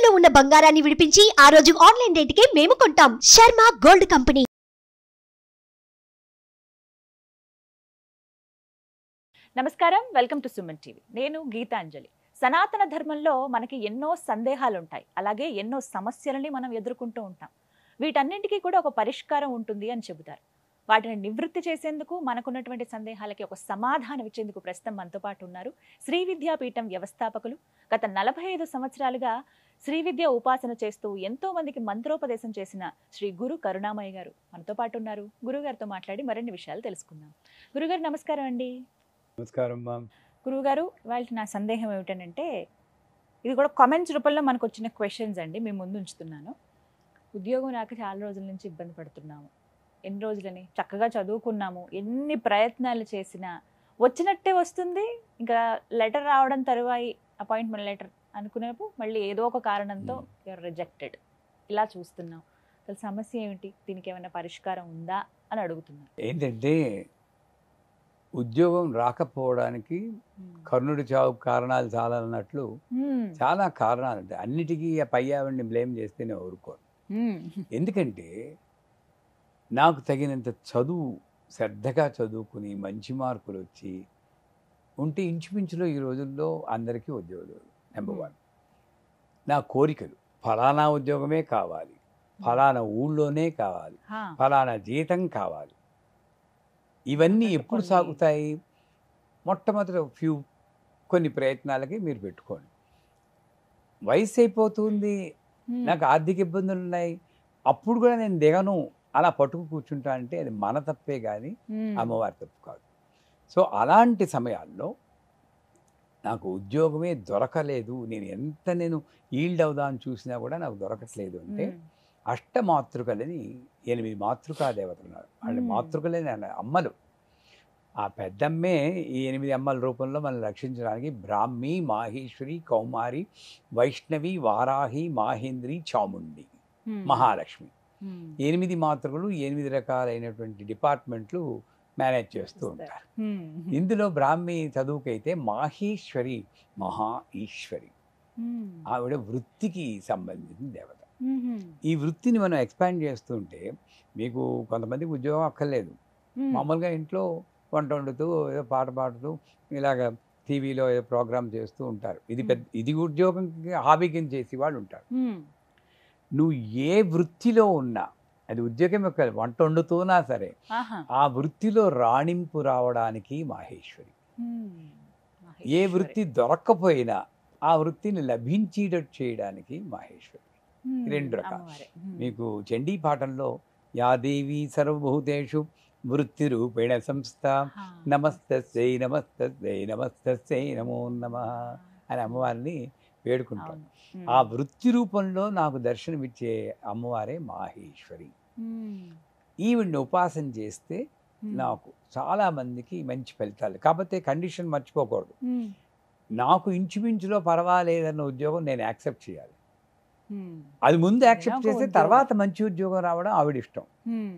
తాకట్టులో ఉన్న బంగారాన్ని విడిపించి ఆ రోజు ఆన్లైన్ రేటుకే మేము కొంటాం. Sharma gold company. నమస్కారం, వెల్కమ్ టు సుమన్ టీవీ. నేను గీతాంజలి. సనాతన ధర్మంలో మనకి ఎన్నో సందేహాలు ఉంటాయి, అలాగే ఎన్నో సమస్యలని మనం ఎదుర్కొంటూ ఉంటాం. వీటన్నింటికీ కూడా ఒక పరిష్కారం ఉంటుంది అని చెబుతారు. వాటిని నివృత్తి చేసేందుకు, మనకున్నటువంటి సందేహాలకి ఒక సమాధానం ఇచ్చేందుకు ప్రస్తుతం మనతో పాటు ఉన్నారు శ్రీ విద్యాపీఠం వ్యవస్థాపకులు. గత 45 సంవత్సరాలుగా శ్రీ విద్య ఉపాసన చేస్తూ ఎంతో మందికి మంత్రోపదేశం చేసిన శ్రీ గురు కరుణామయ్య గారు మనతో పాటు ఉన్నారు. గురుగారితో మాట్లాడి మరిన్ని విషయాలు తెలుసుకుందాం. గురుగారు నమస్కారం అండి. నమస్కారం మ్యామ్. గురువుగారు, ఇవాళ నా సందేహం ఏమిటంటే, ఇది కూడా కామెంట్స్ రూపంలో మనకు వచ్చిన క్వశ్చన్స్ అండి, మీ ముందు ఉంచుతున్నాను. ఉద్యోగం రాక చాలా రోజుల నుంచి ఇబ్బంది పడుతున్నాము. ఎన్ని రోజులని చక్కగా చదువుకున్నాము, ఎన్ని ప్రయత్నాలు చేసినా వచ్చినట్టే వస్తుంది. ఇంకా లెటర్ రావడం తరువాయి అపాయింట్మెంట్ లెటర్ అనుకునేప్పుడు మళ్ళీ ఏదో ఒక కారణంతో యూఆర్ రిజెక్టెడ్. ఇలా చూస్తున్నాం. అసలు సమస్య ఏమిటి, దీనికి ఏమైనా పరిష్కారం ఉందా అని అడుగుతున్నాను. ఏంటంటే ఉద్యోగం రాకపోవడానికి కర్ణుడి చావు కారణాలు చాలా అన్నట్లు చాలా కారణాలు ఉంటాయి. అన్నిటికీ పై ఆవిడ్ని బ్లేమ్ చేస్తే నేను ఊరుకోను. ఎందుకంటే నాకు తగినంత చదువు, శ్రద్ధగా చదువుకుని మంచి మార్కులు వచ్చి ఉంటే ఇంచుమించులో ఈ రోజుల్లో అందరికీ ఉద్యోగాలు. నెంబర్ 1 నా కోరికలు, ఫలానా ఉద్యోగమే కావాలి, ఫలానా ఊళ్ళోనే కావాలి, ఫలానా జీతం కావాలి. ఇవన్నీ ఎప్పుడు సాగుతాయి? మొట్టమొదటి కొన్ని ప్రయత్నాలకి మీరు పెట్టుకోండి. వయసు అయిపోతుంది, నాకు ఆర్థిక ఇబ్బందులు ఉన్నాయి, అప్పుడు కూడా నేను దిగను, అలా పట్టుకు కూర్చుంటా అంటే అది మన తప్పే కానీ అమ్మవారి తప్పు కాదు. సో అలాంటి సమయాల్లో నాకు ఉద్యోగమే దొరకలేదు, నేను ఈల్డ్ అవుదామని చూసినా కూడా నాకు దొరకట్లేదు అంటే అష్టమాతృకలని 8 మాతృకా దేవతలు ఉన్నారు. వాళ్ళ మాతృకలని అమ్మలు. ఆ పెద్దమ్మే ఈ 8 అమ్మల రూపంలో మనల్ని రక్షించడానికి బ్రాహ్మి, మాహేశ్వరి, కౌమారి, వైష్ణవి, వారాహి, మాహేంద్రి, చాముండి, మహాలక్ష్మి. 8 మాతృకలు 8 రకాలైనటువంటి డిపార్ట్మెంట్లు మేనేజ్ చేస్తూ ఉంటారు. ఇందులో బ్రాహ్మి చదువుకైతే మాహేశ్వరి, మహా ఈశ్వరి, ఆవిడ వృత్తికి సంబంధించిన దేవత. ఈ వృత్తిని మనం ఎక్స్పాండ్ చేస్తూ ఉంటే మీకు కొంతమందికి ఉద్యోగం అక్కర్లేదు, మామూలుగా ఇంట్లో వంట వండుతూ ఏదో పాట పాడుతూ ఇలాగ టీవీలో ఏదో ప్రోగ్రామ్ చేస్తూ ఉంటారు. ఇది ఉద్యోగం హాబీ కింద చేసి వాళ్ళు ఉంటారు. నువ్వు ఏ వృత్తిలో ఉన్నా, అది ఉద్యోగం యొక్క వంట వండుతున్నా సరే, ఆ వృత్తిలో రాణింపు రావడానికి మాహేశ్వరి. ఏ వృత్తి దొరక్కపోయినా ఆ వృత్తిని లభించేటట్టు చేయడానికి మాహేశ్వరి. 2 రకాలు. మీకు చండీ పాఠంలో యాదేవి సర్వభూతేషు వృత్తి రూపేణ సంస్థ నమస్తస్యై నమస్తస్యై నమస్తస్యై నమో నమః అని అమ్మవారిని వేడుకుంటాం. ఆ వృత్తి రూపంలో నాకు దర్శనమిచ్చే అమ్మవారే మాహేశ్వరి. ఈవిడ్ని ఉపాసన చేస్తే నాకు చాలామందికి మంచి ఫలితాలు. కాకపోతే కండిషన్ మర్చిపోకూడదు, నాకు ఇంచుమించులో పర్వాలేదన్న ఉద్యోగం నేను యాక్సెప్ట్ చేయాలి. అది ముందు యాక్సెప్ట్ చేస్తే తర్వాత మంచి ఉద్యోగం రావడం ఆవిడ ఇష్టం.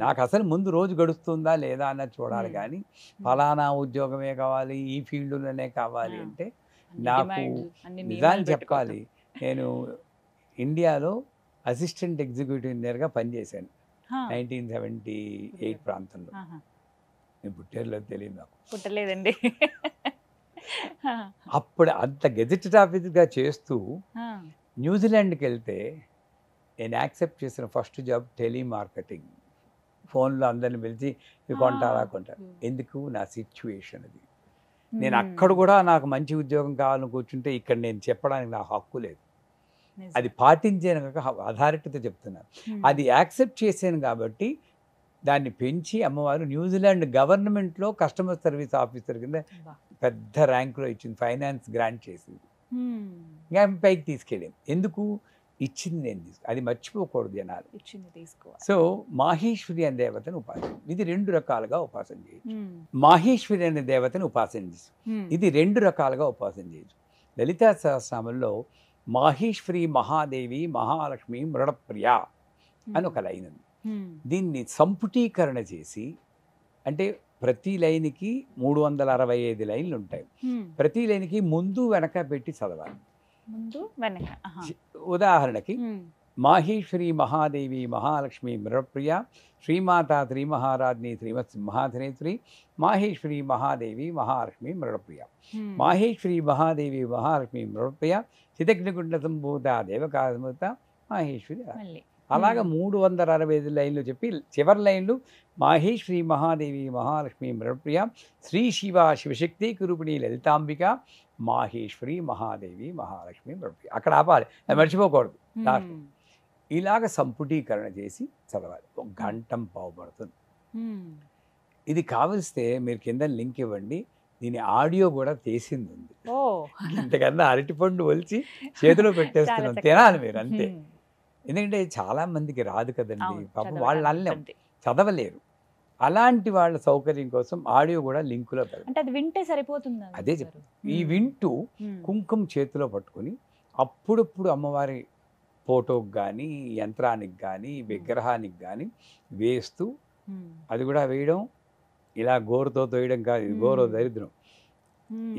నాకు అసలు ముందు రోజు గడుస్తుందా లేదా అన్నది చూడాలి కానీ ఫలానా ఉద్యోగమే కావాలి, ఈ ఫీల్డ్లోనే కావాలి అంటే నాకు నిజాన్ని చెప్పాలి. నేను ఇండియాలో అసిస్టెంట్ ఎగ్జిక్యూటివ్ ఇంజనీర్గా పనిచేశాను 1978 ప్రాంతంలో. నేను పుట్టేరులో తెలియదు, నాకు పుట్టలేదండి. అప్పుడు అంత గెజెటెడ్ ఆఫీసర్గా చేస్తూ న్యూజిలాండ్కి వెళ్తే నేను యాక్సెప్ట్ చేసిన ఫస్ట్ జాబ్ టెలిమార్కెటింగ్. ఫోన్లో అందరిని పిలిచి ఇది కొంటారా కొంటారు. ఎందుకు? నా సిచ్యువేషన్ అది. నేను అక్కడ కూడా నాకు మంచి ఉద్యోగం కావాలని కూర్చుంటే ఇక్కడ నేను చెప్పడానికి నాకు హక్కు లేదు. అది పాటించాను కనుక అథారిటీతో చెప్తున్నాను. అది యాక్సెప్ట్ చేశాను కాబట్టి దాన్ని పెంచి అమ్మవారు న్యూజిలాండ్ గవర్నమెంట్లో కస్టమర్ సర్వీస్ ఆఫీసర్ కింద పెద్ద ర్యాంకులో ఇచ్చింది, ఫైనాన్స్ గ్రాంట్ చేసింది. ఇంకా పైకి తీసుకెళ్ళాను. ఎందుకు? ఇచ్చింది నేను అది మర్చిపోకూడదు జనాలు. సో మాహేశ్వరి అనే దేవతను ఉపాసన, ఇది 2 రకాలుగా ఉపాసన చేయొచ్చు. మాహేశ్వరి అనే దేవతను ఉపాసన చేసి ఇది 2 రకాలుగా ఉపాసన చేయొచ్చు. లలితా సహస్రనామంలో మాహేశ్వరి, మహాదేవి, మహాలక్ష్మి, మృడప్రియ అని ఒక లైన్ ఉంది. దీన్ని సంపుటీకరణ చేసి, అంటే ప్రతి లైన్కి 365 లైన్లు ఉంటాయి. ప్రతి లైన్కి ముందు వెనక పెట్టి చదవాలి. ముందు వెనక. ఆహా. ఉదాహరణకి ఉమ్. మాహేశ్వరి మహాదేవి మహాలక్ష్మి మృప్రియ శ్రీమాత శ్రీమహారాజ్ని శ్రీమత్ సింహాసనేశ్వరి మాహేశ్వరి మహాదేవి మహాలక్ష్మి మృప్రియ ఉమ్. మాహేశ్వరి మహాదేవి మహాలక్ష్మి మృప్రియ చిదగ్నికుండ సంభూత దేవకాసమూత మాహేశ్వరి. మళ్ళీ అలాగా 365 లైన్లు చెప్పి చివరి లైన్లు మాహేశ్వరి మహాదేవి మహాలక్ష్మి మృప్రియ శ్రీ శివ శివశక్తి కురూపిణి లలితాంబిక మాహేశ్వరి మహాదేవి మహాలక్ష్మి మృప్రియ. అక్కడ ఆపాలి, అది మర్చిపోకూడదు. లాస్ట్ ఉమ్. ఇలాగ సంపుటీకరణ చేసి చదవాలి. 1 గంట పావు పడుతుంది. ఉమ్. ఇది కావలిస్తే మీరు కింద లింక్ ఇవ్వండి, దీని ఆడియో కూడా తీసింది ఉంది. ఓ. ఇంతకన్నా అరటిపండు ఒలిచి చేతిలో చాలా పెట్టేస్తున్నాం, చక్కగా. తినాలి మీరు అంతే. ఉమ్. ఎందుకంటే చాలా మందికి రాదు కదండి, అవును, పాపం చదవడానికి వాళ్ళు అల్లం ఇబ్బంది. చదవలేరు. అలాంటి వాళ్ళ సౌకర్యం కోసం ఆడియో కూడా లింకులో పెడతాం. అంటే అది వింటే సరిపోతుందా? అదే చెప్తాను. ఈ వింటూ కుంకుమ చేతిలో పట్టుకొని అప్పుడప్పుడు అమ్మవారి ఫోటోకి కానీ యంత్రానికి కానీ విగ్రహానికి కానీ వేస్తూ, అది కూడా వేయడం ఇలా గోరుతో తోయడం కాదు, ఇది గోరో దరిద్రం.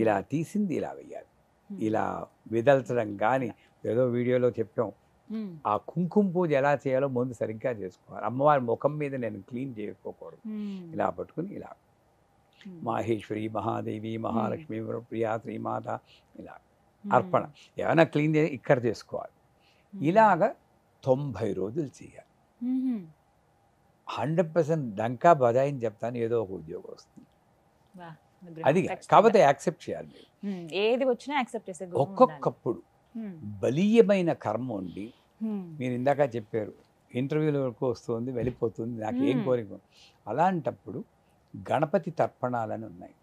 ఇలా తీసింది ఇలా వేయాలి, ఇలా విదల్చడం కానీ ఏదో వీడియోలో చెప్పాం. ఆ కుంకుమ పూజ ఎలా చేయాలో ముందు సరిగ్గా చేసుకోవాలి. అమ్మవారి ముఖం మీద నేను క్లీన్ చేసుకోకూడదు. ఇలా పట్టుకుని ఇలా మాహేశ్వరి మహాదేవి మహాలక్ష్మి ప్రియా శ్రీమాత ఇలా అర్పణ ఏమైనా క్లీన్ చేసి ఇక్కడ చేసుకోవాలి. ఇలాగ 90 రోజులు చేయాలి. 100% డంకా బజాయిని చెప్తాను, ఏదో ఒక ఉద్యోగం వస్తుంది. అది కాకపోతే యాక్సెప్ట్ చేయాలి మీరు. ఏది వచ్చినా యాక్సెప్ట్ చేసే గుణం ఉండాలి. ఒక్కొక్కప్పుడు బలీయమైన కర్మ ఉండి, మీరు ఇందాక చెప్పారు ఇంటర్వ్యూల వరకు వస్తుంది వెళ్ళిపోతుంది, నాకు ఏం కోరిక. అలాంటప్పుడు గణపతి తర్పణాలని ఉన్నాయి,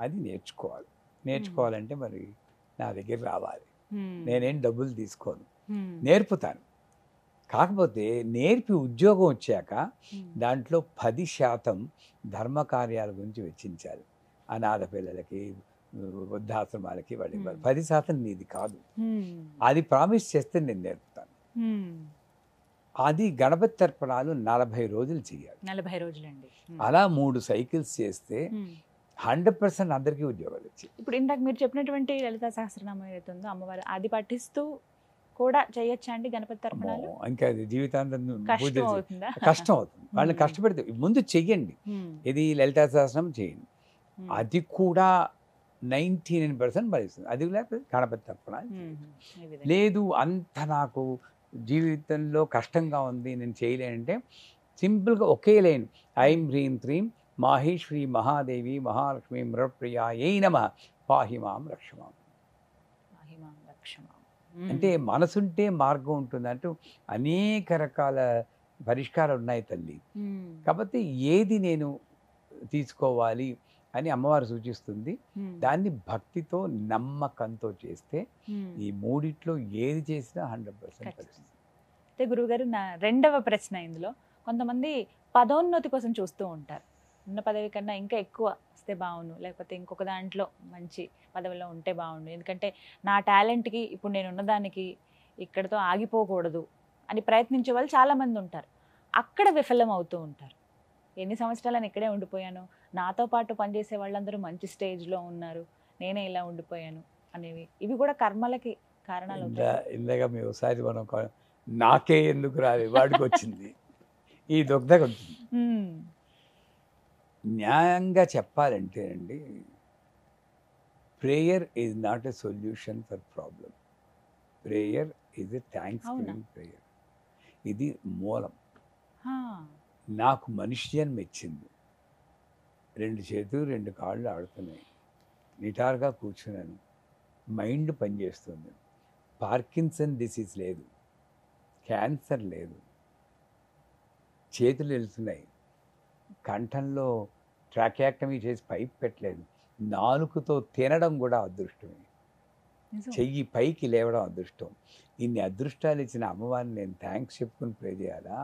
అది నేర్చుకోవాలి. నేర్చుకోవాలంటే మరి నా దగ్గర రావాలి. నేనేం డబ్బులు తీసుకోను, నేర్పుతాను. కాకపోతే నేర్పి ఉద్యోగం వచ్చాక దాంట్లో 10% ధర్మ కార్యాల గురించి వెచ్చించాలి. అనాథ పిల్లలకి, వృద్ధాశ్రమాలకి వాళ్ళు ఇవ్వాలి. 10% నీది కాదు, అది ప్రామిస్ చేస్తే నేను నేర్పుతాను. అది గణపతి తర్పణాలు 40 రోజులు చేయాలి. 40 రోజులండి. అలా 3 సైకిల్స్ చేస్తే 100% అందరికీ ఉద్యోగాలు వచ్చాయి. ఇప్పుడు ఇందాక మీరు చెప్పినటువంటి లలితా సహస్రనామం ఏదైతే ఉందో అమ్మవారు, అది పఠిస్తూ కూడా చేయొచ్చా అండి గణపతి తర్పణాలు? ఇంకా అది జీవితాంతం కష్టం అవుతుందా? కష్టం అవుతుంది. వాళ్ళని కష్టపెడితే ముందు చెయ్యండి. ఇది లలితా సహస్రనామం చేయండి, అది కూడా 99% భరిస్తుంది. అది లేకపోతే గణపతి తర్పణాలు. లేదు అంత నాకు జీవితంలో కష్టంగా ఉంది నేను చేయలేనంటే సింపుల్గా ఒకే లైన్ ఐం హ్రీం త్రీం మాహేశ్వరి మహాదేవి మహాలక్ష్మి మృప్రియా ఏ నమః పాహిమాం రక్షమాం. అంటే మనసుంటే మార్గం ఉంటుంది అంటూ అనేక రకాల పరిష్కారాలు ఉన్నాయి తల్లి. కాబట్టి ఏది నేను తీసుకోవాలి అని అమ్మవారు సూచిస్తుంది. దాన్ని భక్తితో నమ్మకంతో చేస్తే ఈ మూడిట్లో ఏది చేసినా 100% పరిస్థితి. అయితే గురువుగారు, నా రెండవ ప్రశ్న ఇందులో, కొంతమంది పదోన్నతి కోసం చూస్తూ ఉంటారు. ఉన్న పదవి కన్నా ఇంకా ఎక్కువ వస్తే బాగుండు, లేకపోతే ఇంకొక దాంట్లో మంచి పదవిలో ఉంటే బాగుండు, ఎందుకంటే నా టాలెంట్కి ఇప్పుడు నేను ఉన్నదానికి ఇక్కడతో ఆగిపోకూడదు అని ప్రయత్నించే వాళ్ళు చాలామంది ఉంటారు. అక్కడ విఫలం అవుతూ ఉంటారు. ఎన్ని సంవత్సరాలను ఇక్కడే ఉండిపోయాను, నాతో పాటు పనిచేసే వాళ్ళందరూ మంచి స్టేజ్లో ఉన్నారు, నేనే ఇలా ఉండిపోయాను అనేవి, ఇవి కూడా కర్మలకి కారణాలు. ఇందాక మీ ఒకసారి మనం నాకే ఎందుకు రాలి వాడికి వచ్చింది, ఈ దుగ్ధ వచ్చింది. న్యాయంగా చెప్పాలంటే అండి, prayer is not a solution for problem. Prayer is a thanks giving prayer. ఇది మూలం. నాకు మనిషి జన్మ ఇచ్చింది, 2 చేతులు 2 కాళ్ళు ఆడుతున్నాయి, నిటారుగా కూర్చున్నాను, మైండ్ పనిచేస్తుంది, పార్కిన్సన్ డిసీజ్ లేదు, క్యాన్సర్ లేదు, చేతులు వెళ్తున్నాయి, కంఠంలో ట్రాకియాక్టమీ చేసి పైప్ పెట్టలేదు, నాలుకతో తినడం కూడా అదృష్టమే, చెయ్యి పైకి లేవడం అదృష్టం. ఇన్ని అదృష్టాలు ఇచ్చిన అమ్మవారిని నేను థ్యాంక్స్ చెప్పుకుని ప్రే చేయాలా?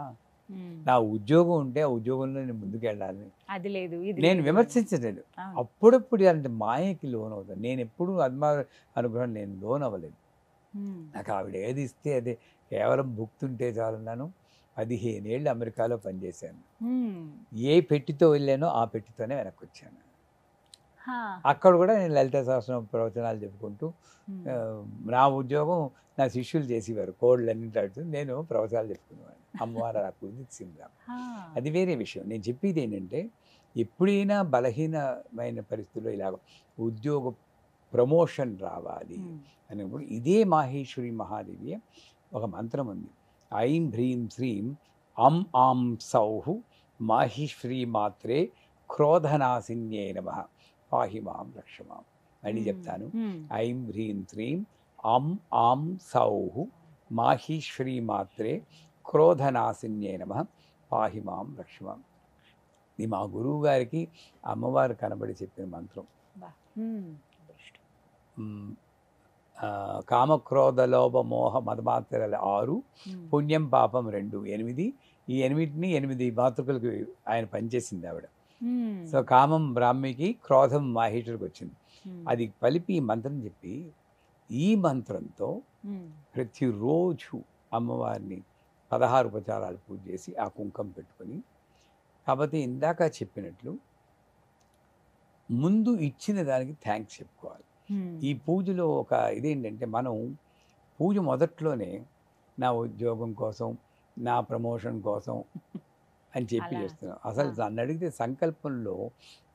నా ఉద్యోగం ఉంటే ఆ ఉద్యోగంలో నేను ముందుకు వెళ్ళాలి. అది లేదు, నేను విమర్శించలేదు. అప్పుడప్పుడు అంటే మాయకి లోన్ అవుతాను. నేను ఎప్పుడు అనుగ్రహం నేను లోన్ అవ్వలేదు. నాకు ఆవిడ ఏది ఇస్తే అదే, కేవలం భుక్తుంటే చాలన్నాను. 15 ఏళ్ళు అమెరికాలో పనిచేశాను. ఏ పెట్టితో వెళ్ళానో ఆ పెట్టితోనే వెనక్కి వచ్చాను. అక్కడ కూడా నేను లలిత సహస్రం ప్రవచనాలు చెప్పుకుంటూ నా ఉద్యోగం నా శిష్యులు చేసేవారు, కోళ్ళన్నీ తడుతూ నేను ప్రవచనాలు చెప్పుకునేవాడిని. అమ్మవారు నాకు ఇచ్చింది. అది వేరే విషయం. నేను చెప్పేది ఏంటంటే ఎప్పుడైనా బలహీనమైన పరిస్థితుల్లో ఇలాగ ఉద్యోగ ప్రమోషన్ రావాలి అనేప్పుడు ఇదే మాహేశ్వరి మహాదేవి ఒక మంత్రం ఉంది. ఐం హ్రీం శ్రీం అం ఆం సౌహు మాహేశ్వరి మాత్రే క్రోధనాశిన్యే నమః పాహి మాం రక్షమాం. అని చెప్తాను. ఐం హ్రీం శ్రీం అం ఆం సౌహు మాహేశ్వరి మాత్రే క్రోధనాశిన్యే నమః పాహి మాం రక్షమాం. ఇది మా గురువు గారికి అమ్మవారు కనబడి చెప్పిన మంత్రం. కామక్రోధ లోభ మోహ మదమాత్రలు 6, పుణ్యం పాపం 2, 8. ఈ 8ని 8 మాతృకలకు ఆయన పనిచేసింది ఆవిడ. సో కామం బ్రాహ్మికి, క్రోధం మాహేశ్వరికి వచ్చింది. అది కలిపి ఈ మంత్రం చెప్పి ఈ మంత్రంతో ప్రతిరోజు అమ్మవారిని 16 ఉపచారాలు పూజ చేసి ఆ కుంకం పెట్టుకొని, కాబట్టి ఇందాక చెప్పినట్లు ముందు ఇచ్చిన దానికి థ్యాంక్స్ చెప్పుకోవాలి. ఈ పూజలో ఒక ఇదేంటంటే మనం పూజ మొదట్లోనే నా ఉద్యోగం కోసం, నా ప్రమోషన్ కోసం అని చెప్పి చేస్తున్నాం. అసలు నన్ను అడిగితే సంకల్పంలో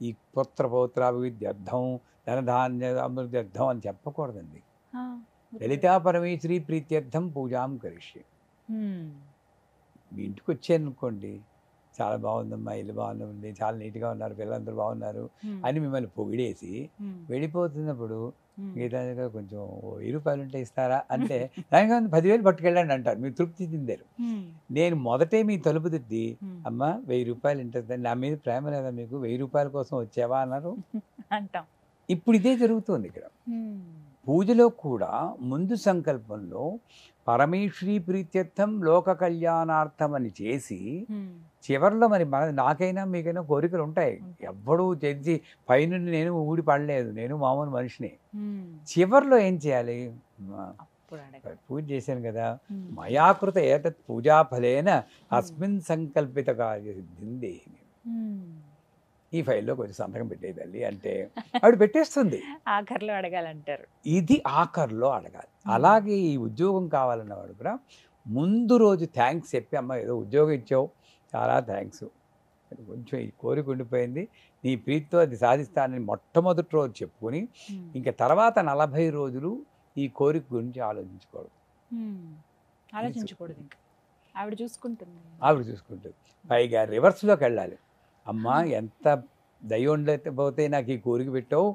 ఈ పుత్ర పౌత్రాభివృద్ధ్యర్థం, ధనధాన్య అభివృద్ధ్యర్థం అని చెప్పకూడదండి. లలితా పరమేశ్వరి ప్రీత్యర్థం పూజాం కరిష్యే. మీ ఇంటికి వచ్చారనుకోండి, చాలా బాగుందమ్మా, ఇల్లు బాగుంది, చాలా నీట్గా ఉన్నారు, పిల్లలందరూ బాగున్నారు అని మిమ్మల్ని పొగిడేసి వెళ్ళిపోతున్నప్పుడు గీతాంజలి కొంచెం 1000 రూపాయలు ఉంటే ఇస్తారా అంటే దానికి 10,000 పట్టుకెళ్ళండి అంటారు. మీరు తృప్తి చెందారు. నేను మొదటే మీ తలుపు తిద్ది, అమ్మ 1000 రూపాయలు ఉంటుంది, నా మీద ప్రేమ లేదా మీకు, 1000 రూపాయల కోసం వచ్చావా అన్నారు అంటాం. ఇప్పుడు ఇదే జరుగుతుంది ఇక్కడ. పూజలో కూడా ముందు సంకల్పంలో పరమేశ్వరీ ప్రీత్యర్థం లోక కళ్యాణార్థం అని చేసి చివరిలో మరి నాకైనా మీకైనా కోరికలు ఉంటాయి. ఎవ్వడూ తెచ్చి పైనుండి నేను ఊడి పడలేదు, నేను మామూలు మనిషిని. చివరిలో ఏం చేయాలి? పూజ చేశాను కదా, మయాకృత ఏతత్ పూజా ఫలేన అస్మిన్ సంకల్పిత కార్యసిద్ధిందే. ఈ ఫైల్లో కొంచెం సంతకం పెట్టేది తల్లి అంటే ఆవిడ పెట్టేస్తుంది. ఆఖర్లో అడగాలంటారు. ఇది ఆఖర్లో అడగాలి. అలాగే ఈ ఉద్యోగం కావాలన్నవాడు కూడా ముందు రోజు థ్యాంక్స్ చెప్పి, అమ్మ ఏదో ఉద్యోగం ఇచ్చావు, చాలా థ్యాంక్స్, కొంచెం ఈ కోరిక ఉండిపోయింది, నీ ప్రీతితో అది సాధిస్తానని మొట్టమొదటి రోజు చెప్పుకొని ఇంకా తర్వాత 40 రోజులు ఈ కోరిక గురించి ఆలోచించకూడదు. ఇంకా ఆవిడ చూసుకుంటుంది. పైగా రివర్స్లోకి వెళ్ళాలి. అమ్మా ఎంత దయ ఉండకపోతే నాకు ఈ కోరిక పెట్టావు,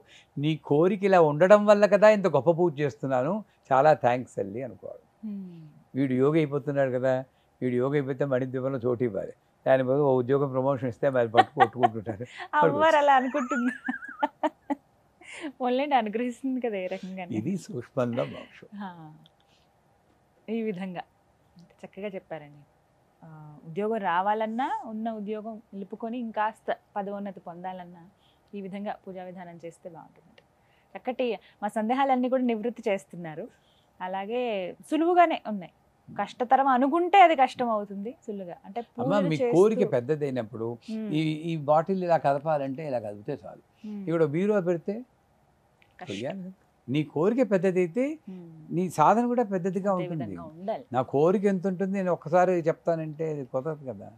నీ కోరిక ఇలా ఉండడం వల్ల కదా ఇంత గొప్ప పూజ చేస్తున్నాను, చాలా థ్యాంక్స్ తల్లి అనుకోవాలి. వీడు యోగి అయిపోతున్నాడు కదా, వీడు యోగి అయిపోతే మణిద్వీపంలో చోటు ఇవ్వాలి, దాని బదులు ఓ ఉద్యోగం ప్రమోషన్ ఇస్తే మరి కొట్టుకుంటుంటారు. అలా అనుకుంటుంది, అనుగ్రహిస్తుంది కదా ఏ రకంగా. ఇది సూక్ష్మంలో మోక్షం. ఈ విధంగా చక్కగా చెప్పారండి. ఉద్యోగం రావాలన్నా, ఉన్న ఉద్యోగం నిలుపుకొని ఇంకాస్త పదోన్నతి పొందాలన్నా ఈ విధంగా పూజా విధానం చేస్తే బాగుంటుంది. చక్కటి మా సందేహాలన్నీ కూడా నివృత్తి చేస్తున్నారు. అలాగే సులువుగానే ఉన్నాయి. కష్టతరం అనుకుంటే అది కష్టం అవుతుంది, సులువుగా అంటే మీ కోరిక పెద్దదైనప్పుడు ఈ బాటిల్ ఇలా కదపాలంటే ఇలా కదిపితే చాలు. ఇక్కడ బీరువా పెడితే నీ కోరిక పెద్దదైతే నీ సాధన కూడా పెద్దదిగా ఉంటుంది. నా కోరిక ఎంత ఉంటుంది నేను ఒక్కసారి చెప్తానంటే కుదరదు కదా.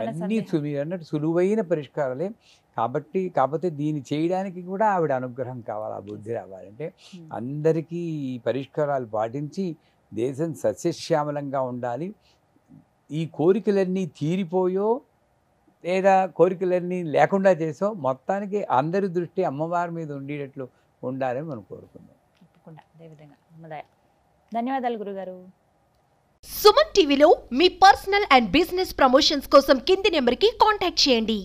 అన్నీ మీరు అన్నట్టు సులువైన పరిష్కారాలే. కాకపోతే దీన్ని చేయడానికి కూడా ఆవిడ అనుగ్రహం కావాలి, ఆ బుద్ధి రావాలంటే అందరికీ ఈ పరిష్కారాలు పాటించి దేశం సస్యశ్యామలంగా ఉండాలి. ఈ కోరికలన్నీ తీరిపోయో లేదా కోరికలన్నీ లేకుండా చేసో మొత్తానికి అందరి దృష్టి అమ్మవారి మీద ఉండేటట్లు ఉండాలని మనం కోరుకుందాం. తప్పకుండా అదే విధంగా. ధన్యవాదాలు గురుగారు. సుమన్ టీవీలో మీ పర్సనల్ అండ్ బిజినెస్ ప్రమోషన్స్ కోసం కింది నెంబర్కి కాంటాక్ట్ చేయండి.